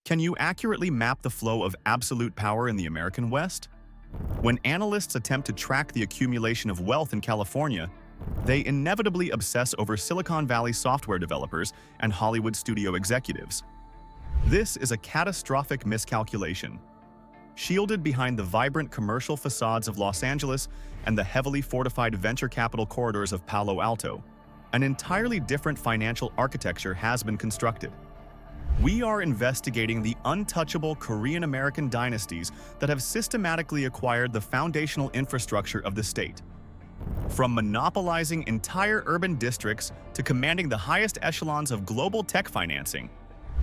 Can you accurately map the flow of absolute power in the American West? When analysts attempt to track the accumulation of wealth in California, they inevitably obsess over Silicon Valley software developers and Hollywood studio executives. This is a catastrophic miscalculation. Shielded behind the vibrant commercial facades of Los Angeles and the heavily fortified venture capital corridors of Palo Alto, an entirely different financial architecture has been constructed. We are investigating the untouchable Korean-American dynasties that have systematically acquired the foundational infrastructure of the state. From monopolizing entire urban districts to commanding the highest echelons of global tech financing,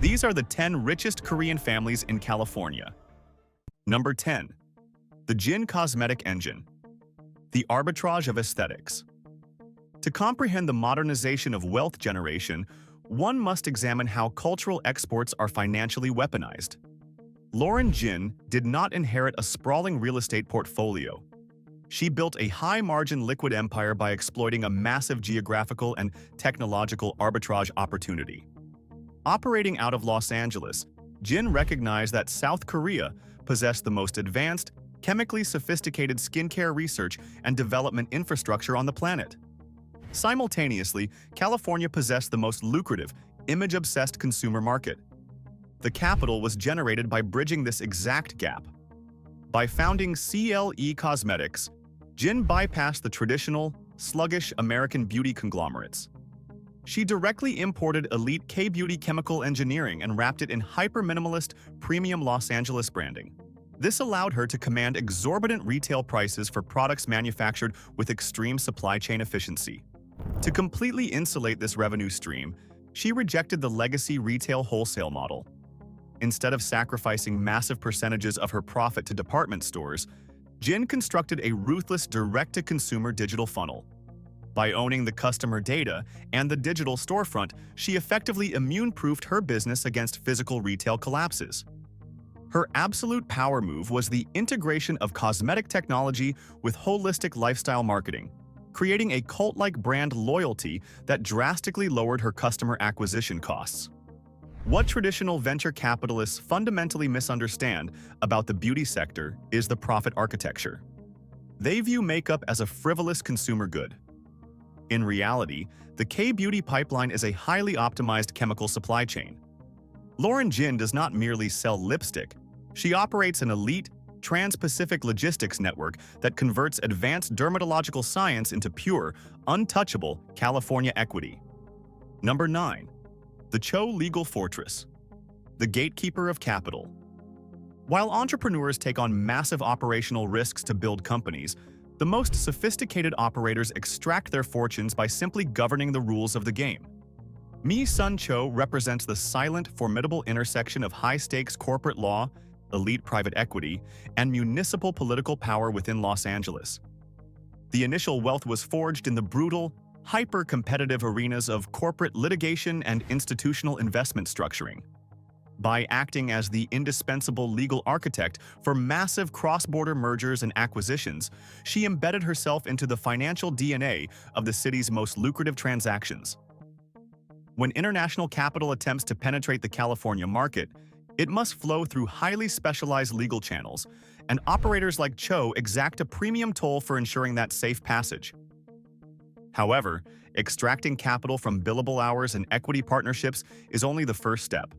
these are the 10 richest Korean families in California. Number 10. The Jin Cosmetic Engine. The arbitrage of aesthetics. To comprehend the modernization of wealth generation, one must examine how cultural exports are financially weaponized. Lauren Jin did not inherit a sprawling real estate portfolio. She built a high-margin liquid empire by exploiting a massive geographical and technological arbitrage opportunity. Operating out of Los Angeles, Jin recognized that South Korea possessed the most advanced, chemically sophisticated skincare research and development infrastructure on the planet. Simultaneously, California possessed the most lucrative, image-obsessed consumer market. The capital was generated by bridging this exact gap. By founding CLE Cosmetics, Jin bypassed the traditional, sluggish American beauty conglomerates. She directly imported elite K-beauty chemical engineering and wrapped it in hyper-minimalist, premium Los Angeles branding. This allowed her to command exorbitant retail prices for products manufactured with extreme supply chain efficiency. To completely insulate this revenue stream, she rejected the legacy retail wholesale model. Instead of sacrificing massive percentages of her profit to department stores, Jin constructed a ruthless direct-to-consumer digital funnel. By owning the customer data and the digital storefront, she effectively immune-proofed her business against physical retail collapses. Her absolute power move was the integration of cosmetic technology with holistic lifestyle marketing, creating a cult-like brand loyalty that drastically lowered her customer acquisition costs. What traditional venture capitalists fundamentally misunderstand about the beauty sector is the profit architecture. They view makeup as a frivolous consumer good. In reality, the K-beauty pipeline is a highly optimized chemical supply chain. Lauren Jin does not merely sell lipstick. She operates an elite, trans-Pacific logistics network that converts advanced dermatological science into pure, untouchable California equity. Number 9. The Cho Legal Fortress. The gatekeeper of capital. While entrepreneurs take on massive operational risks to build companies, the most sophisticated operators extract their fortunes by simply governing the rules of the game. Mi-sun Cho represents the silent, formidable intersection of high-stakes corporate law, elite private equity, and municipal political power within Los Angeles. The initial wealth was forged in the brutal, hyper-competitive arenas of corporate litigation and institutional investment structuring. By acting as the indispensable legal architect for massive cross-border mergers and acquisitions, she embedded herself into the financial DNA of the city's most lucrative transactions. When international capital attempts to penetrate the California market, it must flow through highly specialized legal channels, and operators like Cho exact a premium toll for ensuring that safe passage. However, extracting capital from billable hours and equity partnerships is only the first step.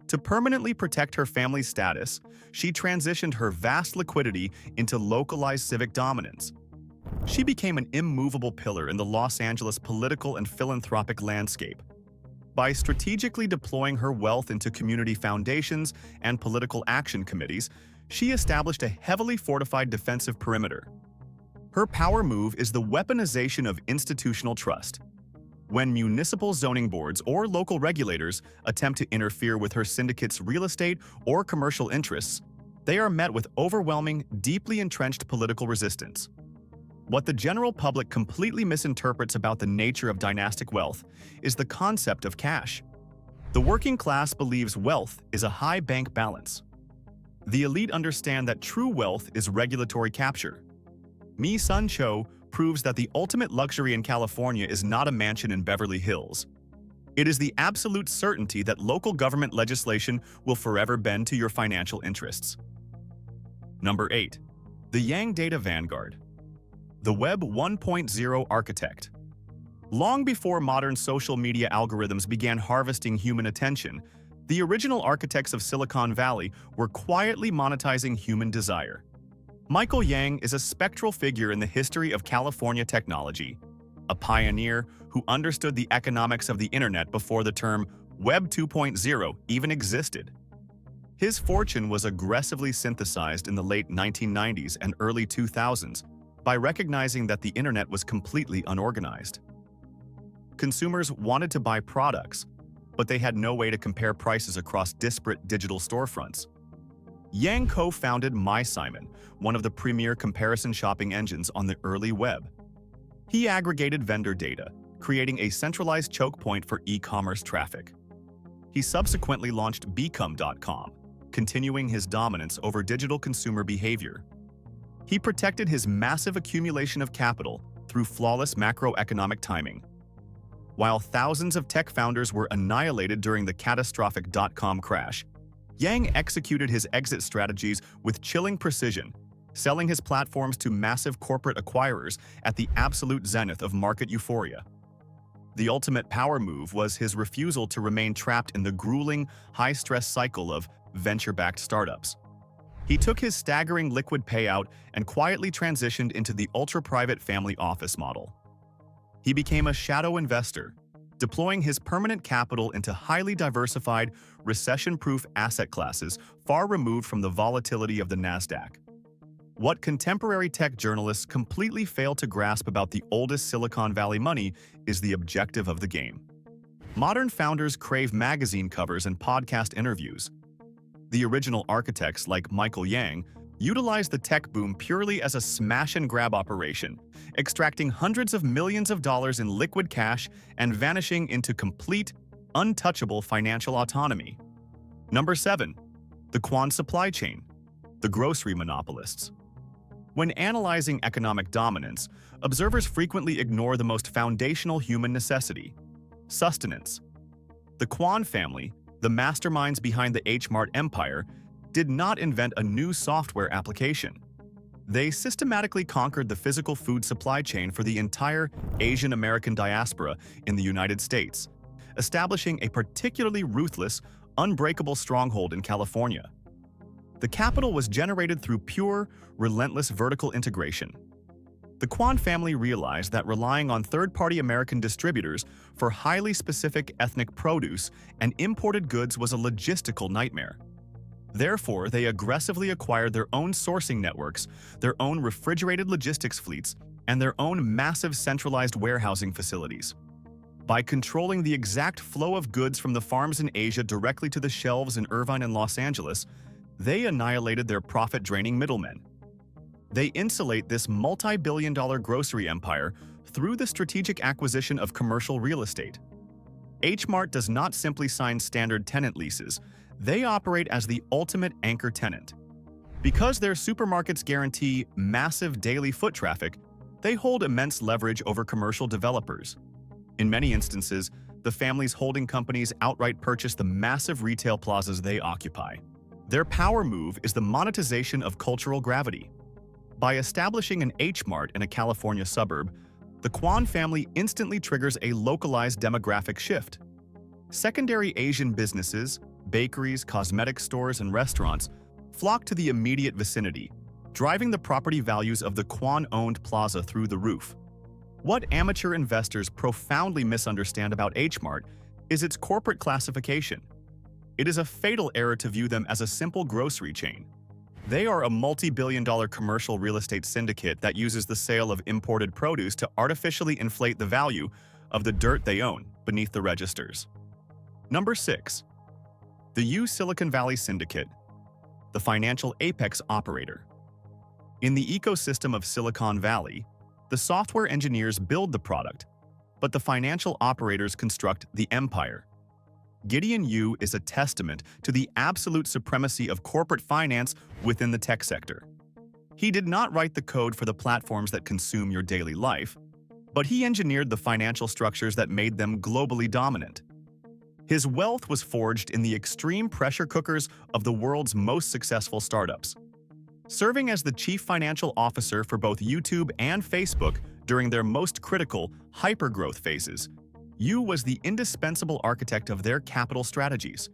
To permanently protect her family's status, she transitioned her vast liquidity into localized civic dominance. She became an immovable pillar in the Los Angeles political and philanthropic landscape. By strategically deploying her wealth into community foundations and political action committees, she established a heavily fortified defensive perimeter. Her power move is the weaponization of institutional trust. When municipal zoning boards or local regulators attempt to interfere with her syndicate's real estate or commercial interests, they are met with overwhelming, deeply entrenched political resistance. What the general public completely misinterprets about the nature of dynastic wealth is the concept of cash. The working class believes wealth is a high bank balance. The elite understand that true wealth is regulatory capture. Mi-sun Cho proves that the ultimate luxury in California is not a mansion in Beverly Hills. It is the absolute certainty that local government legislation will forever bend to your financial interests. Number 8. The Yang Data Vanguard. The Web 1.0 Architect. Long before modern social media algorithms began harvesting human attention, the original architects of Silicon Valley were quietly monetizing human desire. Michael Yang is a spectral figure in the history of California technology, a pioneer who understood the economics of the internet before the term Web 2.0 even existed. His fortune was aggressively synthesized in the late 1990s and early 2000s by recognizing that the internet was completely unorganized. Consumers wanted to buy products, but they had no way to compare prices across disparate digital storefronts. Yang co-founded MySimon, one of the premier comparison shopping engines on the early web. He aggregated vendor data, creating a centralized choke point for e-commerce traffic. He subsequently launched Become.com, continuing his dominance over digital consumer behavior. He protected his massive accumulation of capital through flawless macroeconomic timing. While thousands of tech founders were annihilated during the catastrophic dot-com crash, Yang executed his exit strategies with chilling precision, selling his platforms to massive corporate acquirers at the absolute zenith of market euphoria. The ultimate power move was his refusal to remain trapped in the grueling, high-stress cycle of venture-backed startups. He took his staggering liquid payout and quietly transitioned into the ultra-private family office model. He became a shadow investor, deploying his permanent capital into highly diversified, recession-proof asset classes far removed from the volatility of the Nasdaq. What contemporary tech journalists completely fail to grasp about the oldest Silicon Valley money is the objective of the game. Modern founders crave magazine covers and podcast interviews. The original architects, like Michael Yang, utilized the tech boom purely as a smash-and-grab operation, extracting hundreds of millions of dollars in liquid cash and vanishing into complete, untouchable financial autonomy. Number 7. The Quan supply chain. The grocery monopolists. When analyzing economic dominance, observers frequently ignore the most foundational human necessity: sustenance. The Kwon family, the masterminds behind the H-Mart empire, did not invent a new software application. They systematically conquered the physical food supply chain for the entire Asian American diaspora in the United States, establishing a particularly ruthless, unbreakable stronghold in California. The capital was generated through pure, relentless vertical integration. The Quan family realized that relying on third-party American distributors for highly specific ethnic produce and imported goods was a logistical nightmare. Therefore, they aggressively acquired their own sourcing networks, their own refrigerated logistics fleets, and their own massive centralized warehousing facilities. By controlling the exact flow of goods from the farms in Asia directly to the shelves in Irvine and Los Angeles, they annihilated their profit-draining middlemen. They insulate this multi-billion-dollar grocery empire through the strategic acquisition of commercial real estate. H-Mart does not simply sign standard tenant leases. They operate as the ultimate anchor tenant. Because their supermarkets guarantee massive daily foot traffic, they hold immense leverage over commercial developers. In many instances, the family's holding companies outright purchase the massive retail plazas they occupy. Their power move is the monetization of cultural gravity. By establishing an H-Mart in a California suburb, the Quan family instantly triggers a localized demographic shift. Secondary Asian businesses, bakeries, cosmetic stores, and restaurants flock to the immediate vicinity, driving the property values of the Quan-owned plaza through the roof. What amateur investors profoundly misunderstand about H-Mart is its corporate classification. It is a fatal error to view them as a simple grocery chain. They are a multi-billion-dollar commercial real estate syndicate that uses the sale of imported produce to artificially inflate the value of the dirt they own beneath the registers. Number 6. The Silicon Valley Syndicate, the financial apex operator. In the ecosystem of Silicon Valley, the software engineers build the product, but the financial operators construct the empire. Gideon Yu is a testament to the absolute supremacy of corporate finance within the tech sector. He did not write the code for the platforms that consume your daily life, but he engineered the financial structures that made them globally dominant. His wealth was forged in the extreme pressure cookers of the world's most successful startups. Serving as the chief financial officer for both YouTube and Facebook during their most critical, hypergrowth phases, Yu was the indispensable architect of their capital strategies.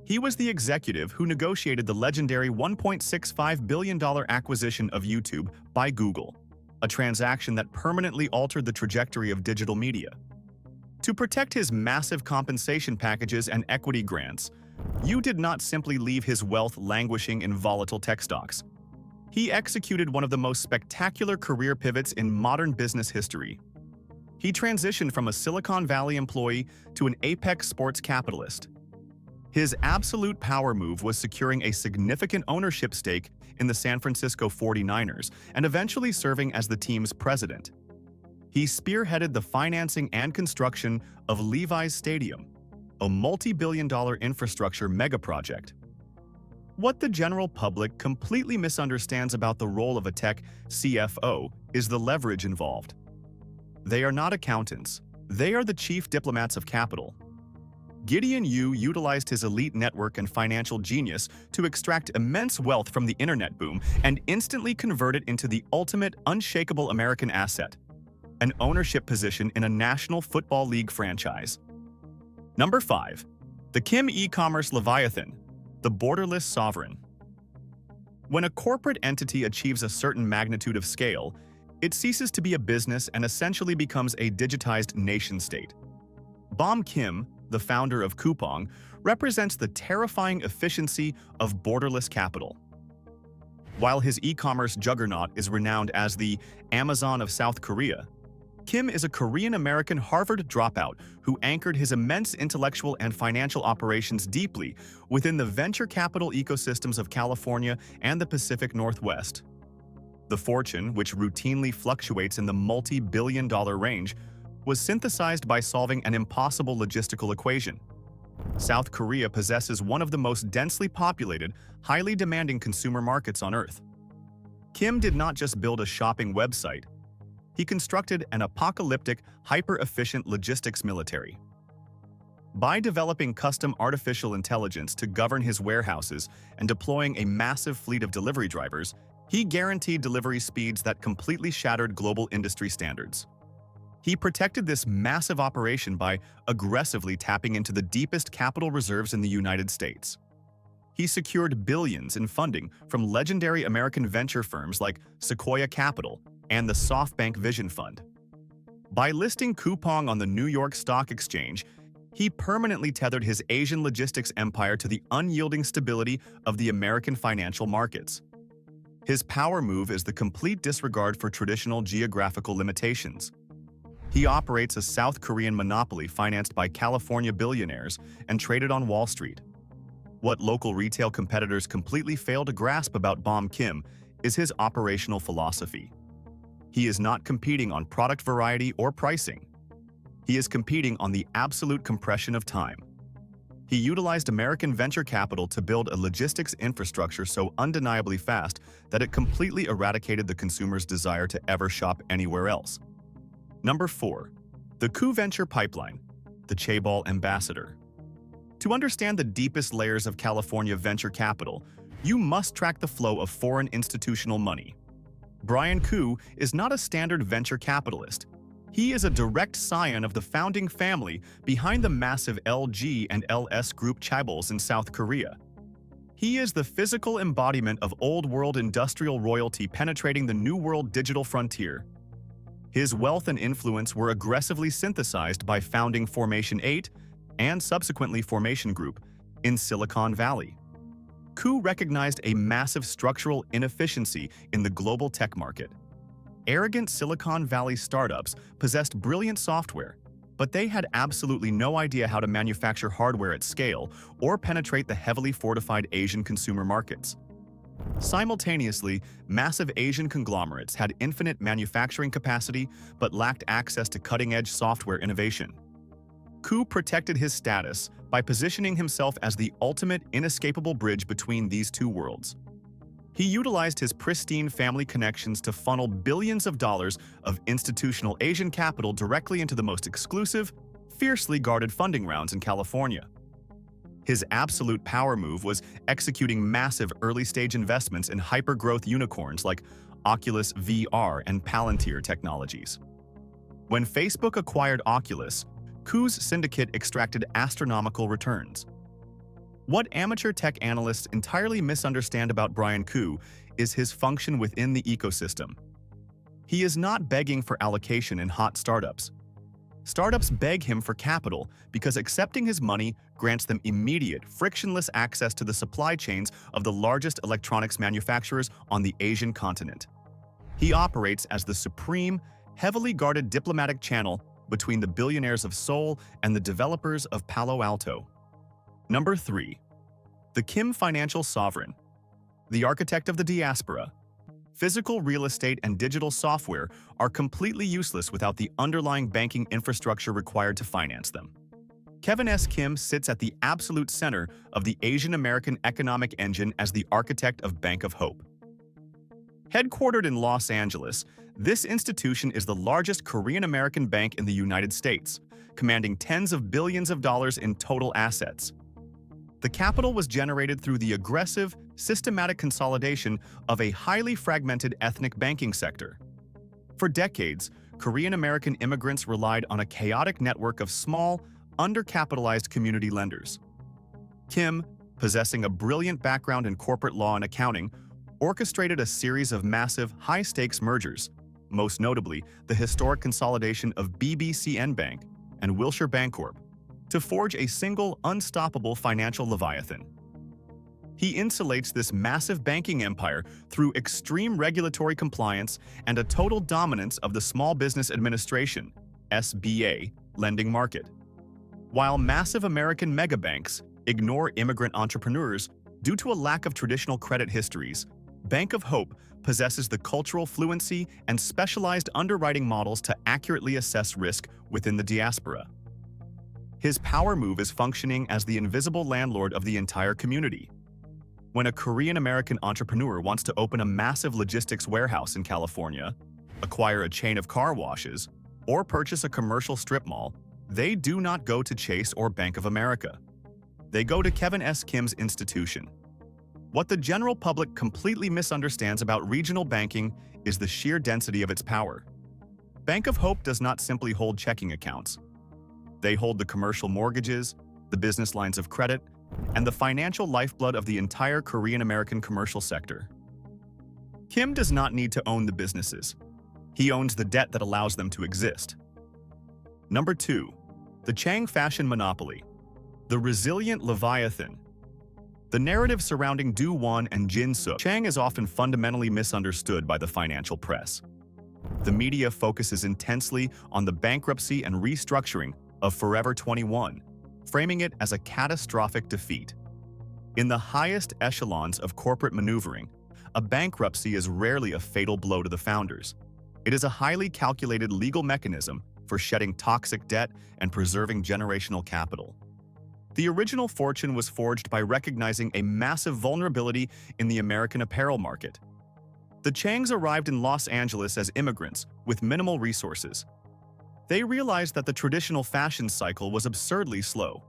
He was the executive who negotiated the legendary $1.65 billion acquisition of YouTube by Google, a transaction that permanently altered the trajectory of digital media. To protect his massive compensation packages and equity grants, Yu did not simply leave his wealth languishing in volatile tech stocks. He executed one of the most spectacular career pivots in modern business history. He transitioned from a Silicon Valley employee to an apex sports capitalist. His absolute power move was securing a significant ownership stake in the San Francisco 49ers and eventually serving as the team's president. He spearheaded the financing and construction of Levi's Stadium, a multi-billion-dollar infrastructure megaproject. What the general public completely misunderstands about the role of a tech CFO is the leverage involved. They are not accountants. They are the chief diplomats of capital. Gideon Yu utilized his elite network and financial genius to extract immense wealth from the internet boom and instantly convert it into the ultimate unshakable American asset, an ownership position in a National Football League franchise. Number 5. The Kim e-commerce leviathan, the borderless sovereign. When a corporate entity achieves a certain magnitude of scale, it ceases to be a business and essentially becomes a digitized nation-state. Bom Kim, the founder of Coupang, represents the terrifying efficiency of borderless capital. While his e-commerce juggernaut is renowned as the Amazon of South Korea, Kim is a Korean-American Harvard dropout who anchored his immense intellectual and financial operations deeply within the venture capital ecosystems of California and the Pacific Northwest. The fortune, which routinely fluctuates in the multi-billion-dollar range, was synthesized by solving an impossible logistical equation. South Korea possesses one of the most densely populated, highly demanding consumer markets on Earth. Kim did not just build a shopping website. He constructed an apocalyptic, hyper-efficient logistics military. By developing custom artificial intelligence to govern his warehouses and deploying a massive fleet of delivery drivers, he guaranteed delivery speeds that completely shattered global industry standards. He protected this massive operation by aggressively tapping into the deepest capital reserves in the United States. He secured billions in funding from legendary American venture firms like Sequoia Capital and the SoftBank Vision Fund. By listing Coupang on the New York Stock Exchange, he permanently tethered his Asian logistics empire to the unyielding stability of the American financial markets. His power move is the complete disregard for traditional geographical limitations. He operates a South Korean monopoly financed by California billionaires and traded on Wall Street. What local retail competitors completely fail to grasp about Bom Kim is his operational philosophy. He is not competing on product variety or pricing. He is competing on the absolute compression of time. He utilized American venture capital to build a logistics infrastructure so undeniably fast that it completely eradicated the consumer's desire to ever shop anywhere else. Number 4. The Ku Venture Pipeline, the Chaebol Ambassador. To understand the deepest layers of California venture capital, you must track the flow of foreign institutional money. Brian Ku is not a standard venture capitalist. He is a direct scion of the founding family behind the massive LG and LS Group chaebols in South Korea. He is the physical embodiment of old-world industrial royalty penetrating the new-world digital frontier. His wealth and influence were aggressively synthesized by founding Formation 8 and subsequently Formation Group in Silicon Valley. Ku recognized a massive structural inefficiency in the global tech market. Arrogant Silicon Valley startups possessed brilliant software, but they had absolutely no idea how to manufacture hardware at scale or penetrate the heavily fortified Asian consumer markets. Simultaneously, massive Asian conglomerates had infinite manufacturing capacity but lacked access to cutting-edge software innovation. Ku protected his status by positioning himself as the ultimate inescapable bridge between these two worlds. He utilized his pristine family connections to funnel billions of dollars of institutional Asian capital directly into the most exclusive, fiercely guarded funding rounds in California. His absolute power move was executing massive early-stage investments in hyper-growth unicorns like Oculus VR and Palantir Technologies. When Facebook acquired Oculus, Kwon's syndicate extracted astronomical returns. What amateur tech analysts entirely misunderstand about Brian Kwon is his function within the ecosystem. He is not begging for allocation in hot startups. Startups beg him for capital because accepting his money grants them immediate, frictionless access to the supply chains of the largest electronics manufacturers on the Asian continent. He operates as the supreme, heavily guarded diplomatic channel between the billionaires of Seoul and the developers of Palo Alto. Number 3. The Kim Financial Sovereign. The architect of the diaspora. Physical real estate and digital software are completely useless without the underlying banking infrastructure required to finance them. Kevin S. Kim sits at the absolute center of the Asian American economic engine as the architect of Bank of Hope. Headquartered in Los Angeles, this institution is the largest Korean American bank in the United States, commanding tens of billions of dollars in total assets. The capital was generated through the aggressive, systematic consolidation of a highly fragmented ethnic banking sector. For decades, Korean American immigrants relied on a chaotic network of small, undercapitalized community lenders. Kim, possessing a brilliant background in corporate law and accounting, orchestrated a series of massive, high-stakes mergers, most notably the historic consolidation of BBCN Bank and Wilshire Bancorp, to forge a single, unstoppable financial leviathan. He insulates this massive banking empire through extreme regulatory compliance and a total dominance of the Small Business Administration (SBA) lending market. While massive American megabanks ignore immigrant entrepreneurs due to a lack of traditional credit histories, Bank of Hope possesses the cultural fluency and specialized underwriting models to accurately assess risk within the diaspora. His power move is functioning as the invisible landlord of the entire community. When a Korean-American entrepreneur wants to open a massive logistics warehouse in California, acquire a chain of car washes, or purchase a commercial strip mall, they do not go to Chase or Bank of America. They go to Kevin S. Kim's institution. What the general public completely misunderstands about regional banking is the sheer density of its power. Bank of Hope does not simply hold checking accounts. They hold the commercial mortgages, the business lines of credit, and the financial lifeblood of the entire Korean-American commercial sector. Kim does not need to own the businesses. He owns the debt that allows them to exist. Number 2. The Chang fashion monopoly. The resilient leviathan. The narrative surrounding Do-won and Jin-suk Chang is often fundamentally misunderstood by the financial press. The media focuses intensely on the bankruptcy and restructuring of Forever 21, framing it as a catastrophic defeat. In the highest echelons of corporate maneuvering, a bankruptcy is rarely a fatal blow to the founders. It is a highly calculated legal mechanism for shedding toxic debt and preserving generational capital. The original fortune was forged by recognizing a massive vulnerability in the American apparel market. The Changs arrived in Los Angeles as immigrants with minimal resources. They realized that the traditional fashion cycle was absurdly slow.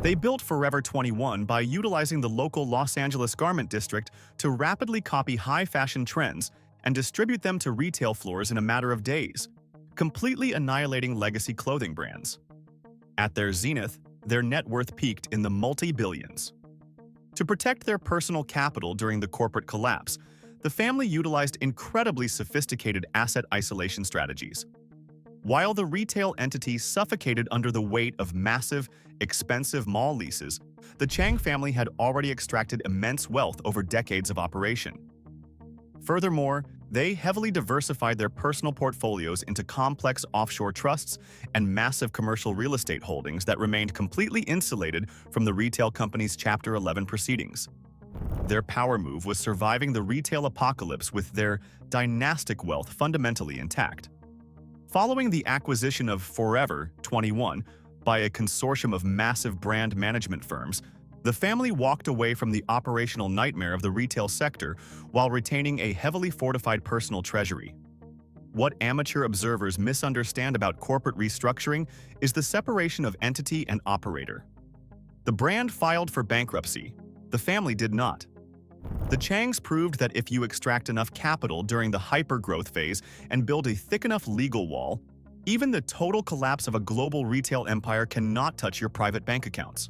They built Forever 21 by utilizing the local Los Angeles garment district to rapidly copy high-fashion trends and distribute them to retail floors in a matter of days, completely annihilating legacy clothing brands. At their zenith, their net worth peaked in the multi-billions. To protect their personal capital during the corporate collapse, the family utilized incredibly sophisticated asset isolation strategies. While the retail entity suffocated under the weight of massive, expensive mall leases, the Chang family had already extracted immense wealth over decades of operation. Furthermore, they heavily diversified their personal portfolios into complex offshore trusts and massive commercial real estate holdings that remained completely insulated from the retail company's Chapter 11 proceedings. Their power move was surviving the retail apocalypse with their dynastic wealth fundamentally intact. Following the acquisition of Forever 21 by a consortium of massive brand management firms, the family walked away from the operational nightmare of the retail sector while retaining a heavily fortified personal treasury. What amateur observers misunderstand about corporate restructuring is the separation of entity and operator. The brand filed for bankruptcy. The family did not. The Changs proved that if you extract enough capital during the hyper-growth phase and build a thick enough legal wall, even the total collapse of a global retail empire cannot touch your private bank accounts.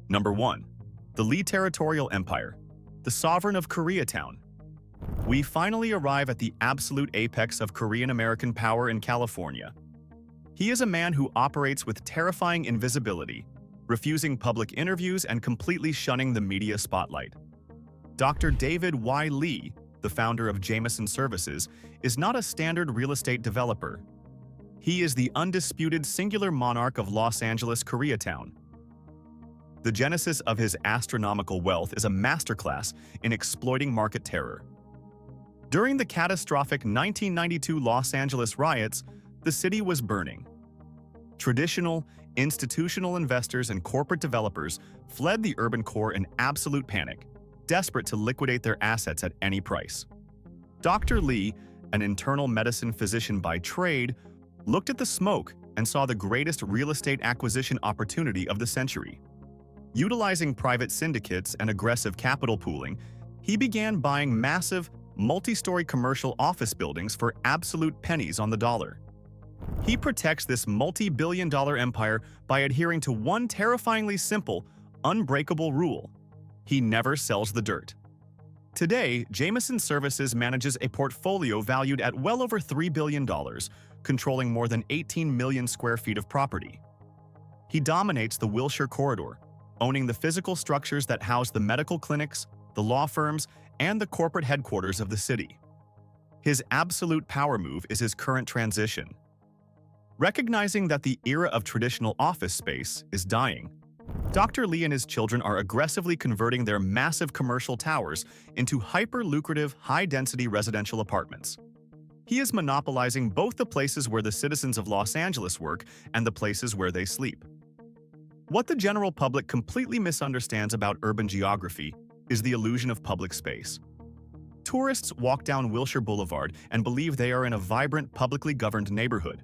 Number 1. The Lee Territorial Empire, the sovereign of Koreatown. We finally arrive at the absolute apex of Korean-American power in California. He is a man who operates with terrifying invisibility, refusing public interviews and completely shunning the media spotlight. Dr. David Y. Lee, the founder of Jamison Services, is not a standard real estate developer. He is the undisputed singular monarch of Los Angeles, Koreatown. The genesis of his astronomical wealth is a masterclass in exploiting market terror. During the catastrophic 1992 Los Angeles riots, the city was burning. Traditional, institutional investors and corporate developers fled the urban core in absolute panic, desperate to liquidate their assets at any price. Dr. Lee, an internal medicine physician by trade, looked at the smoke and saw the greatest real estate acquisition opportunity of the century. Utilizing private syndicates and aggressive capital pooling, he began buying massive, multi-story commercial office buildings for absolute pennies on the dollar. He protects this multi-billion-dollar empire by adhering to one terrifyingly simple, unbreakable rule: he never sells the dirt. Today, Jamison Services manages a portfolio valued at well over $3 billion, controlling more than 18 million square feet of property. He dominates the Wilshire corridor, owning the physical structures that house the medical clinics, the law firms, and the corporate headquarters of the city. His absolute power move is his current transition. Recognizing that the era of traditional office space is dying, Dr. Lee and his children are aggressively converting their massive commercial towers into hyper-lucrative, high-density residential apartments. He is monopolizing both the places where the citizens of Los Angeles work and the places where they sleep. What the general public completely misunderstands about urban geography is the illusion of public space. Tourists walk down Wilshire Boulevard and believe they are in a vibrant, publicly governed neighborhood.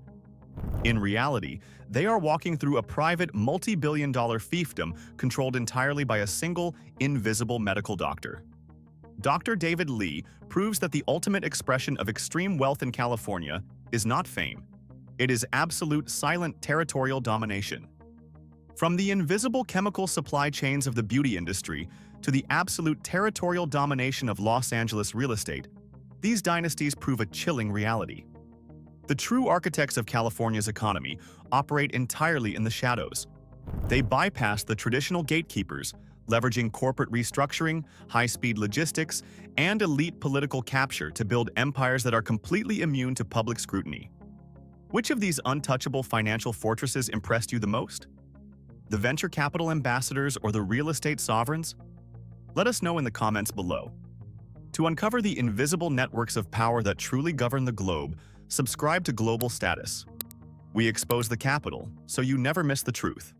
In reality, they are walking through a private, multi-billion-dollar fiefdom controlled entirely by a single, invisible medical doctor. Dr. David Lee proves that the ultimate expression of extreme wealth in California is not fame. It is absolute, silent territorial domination. From the invisible chemical supply chains of the beauty industry to the absolute territorial domination of Los Angeles real estate, these dynasties prove a chilling reality. The true architects of California's economy operate entirely in the shadows. They bypass the traditional gatekeepers, leveraging corporate restructuring, high-speed logistics, and elite political capture to build empires that are completely immune to public scrutiny. Which of these untouchable financial fortresses impressed you the most? The venture capital ambassadors or the real estate sovereigns? Let us know in the comments below. To uncover the invisible networks of power that truly govern the globe, subscribe to Global Status. We expose the capital, so you never miss the truth.